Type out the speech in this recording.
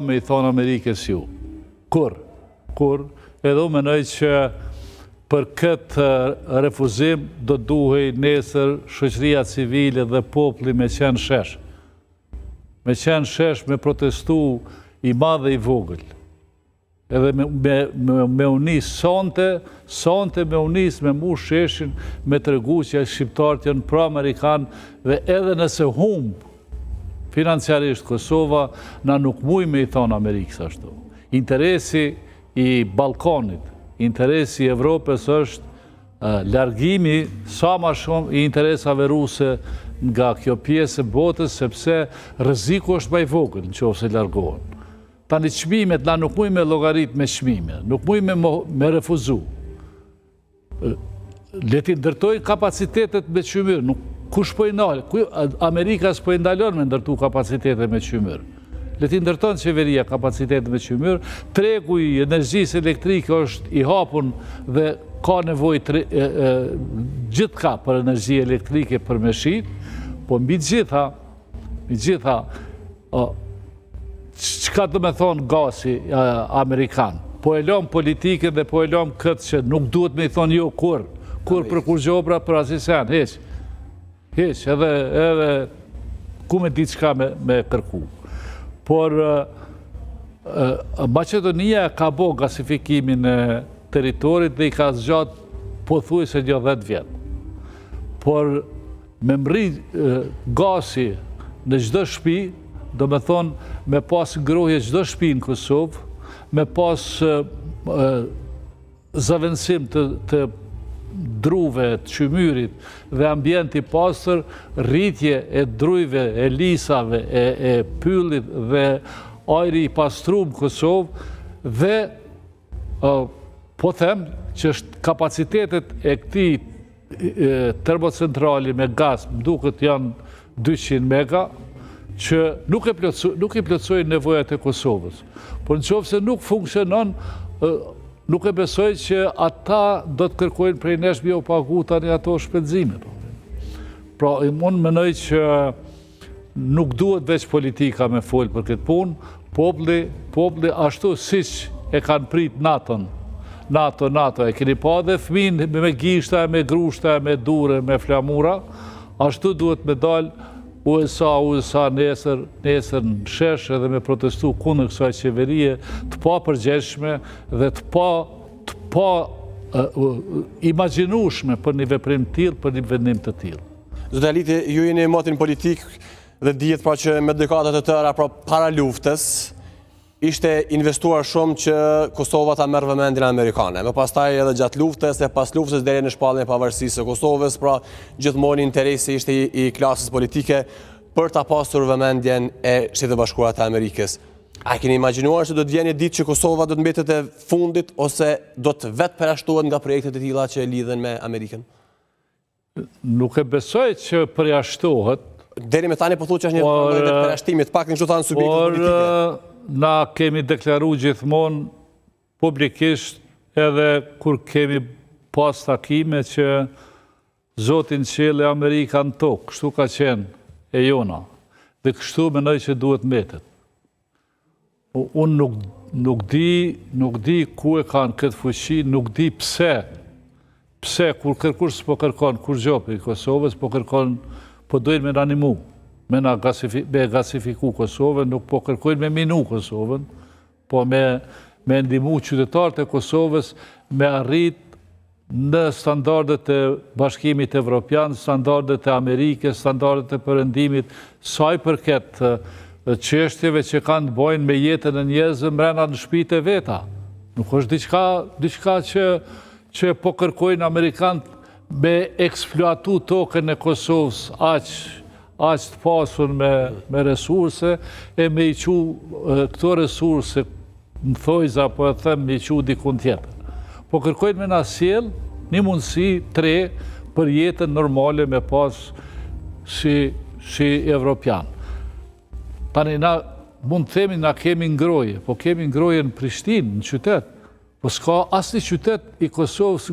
me i thonë Amerikës ju. Kur? Edhe unë menoj që për këtë refuzim do duhej nesër shoqëria civile dhe populli me qenë shesh. Me qenë shesh, me protestu i madh dhe i vogël. Edhe me unis sonte me unis me mu sheshin, me tregu që shqiptarët janë pro-amerikan dhe edhe nëse humbë financiarisht Kosova, na nuk muj me i thonë Amerikës ashtu. Interesi i Ballkanit, interesi i Evropës është largimi sa ma shumë i interesave ruse nga kjo pjesë e botës, sepse rreziku është më i vogël nëse largohen. Tani çmimet, na nuk muj me llogarit me çmime, nuk muj me refuzu. Le t'i ndërtoj kapacitetet me çmyrë, kush po i ndalë? Amerika s'po i ndalon me ndërtu kapacitete me çmyrë. Le t'i ndërton qeveria kapacitetet me çmyrë, tregu i energjisë elektrike është i hapun dhe ka nevojë gjithka për energji elektrike për me shit, po mbi gjitha, çka do me thonë gasi Amerikan? Po e lom politikën dhe po e lom këtë që nuk duhet me i thonë jo kur për kur gjobra për asisen, heq, edhe ku me ditë qka me kërku. Por Macedonia ka bo gasifikimin e teritorit dhe i ka zgjatë pothuajse 10 vjetë. Por me mri gasi në çdo shtëpi, do me thonë me pas ngrohje çdo shtëpi në Kosovë, me pas zavendësim të druve, të qymyrit dhe ambjenti pastër, rritje e drujve, e lisave, e pyllit dhe ajri i pastrum Kosovë dhe po them që kapacitetet e këtij termocentrali me gaz më duket janë 200 mega, që nuk i plotësojnë nevojat e Kosovës. Por nëse nuk funksionon, nuk e besoj që ata do të kërkojnë prej nesh u pagu tani ato shpenzime. Pra, unë menoj që nuk duhet veç politika me folë për këtë punë, populli ashtu siç e kanë prit NATO, e keni pa dhe fëmin me gishta, me grushta, me dure, me flamura, ashtu duhet me dalë USA nesër në shesh edhe me protestu kundër kësaj qeverie të pa përgjegjshme dhe të pa imagjinueshme për një veprim të tillë, për një vendim të tillë. Zoti Aliti, ju jeni motin politik dhe dihet pra që me dekadat e tëra pra para luftës ishte investuar shumë që Kosova ta merr vëmendjen amerikane. Me pastaj edhe gjatë luftës e pas luftës deri në shpalljen e pavarësisë së Kosovës, pra gjithmonë interesi ishte i klasës politike për ta pasur vëmendjen e Shtetit Bashkuar të Amerikës. A keni imagjinuar se do të vjen një ditë që Kosova do të mbetet e fundit ose do të vetë përjashtohet nga projektet e tilla që lidhen me Amerikën? Nuk e besoj që përjashtohet. Deri me tani po thuhet që është një lloj përjashtimi, të paktën kështu thanë subjektet politike. Na kemi deklaru gjithmonë publikisht edhe kur kemi pas takime që Zotin qelë e Amerika në tokë, kështu ka qenë e jona, dhe kështu menoj që duhet mbetet. Unë nuk di ku e kanë këtë fuqi, nuk di pse kur kërkush s'po kërkon kur gjopi i Kosovës, po kërkon, po dojnë me nanimu. Me gasifiku Kosovën, nuk po kërkojnë me minu Kosovën, po me ndihmu qytetarët e Kosovës me arrit në standardet e Bashkimit Evropian, standardet e Amerikës, standardet e Perëndimit, sa i përket çështjeve që kanë të bëjnë me jetën e njerëzve brenda në shtëpitë e veta. Nuk është diçka që po kërkojnë amerikanët me eksploatu tokën e Kosovës aq të pasur me resurse e me i qu këto resurse në thojza, po e them me i qu dikun tjetër. Po kërkojnë me na sjell një mundësi 3 për jetën normale me pas si evropian. Tani na mund të themi na kemi ngroje, po kemi ngroje në Prishtinë, në qytet, po s'ka asnjë qytet i Kosovës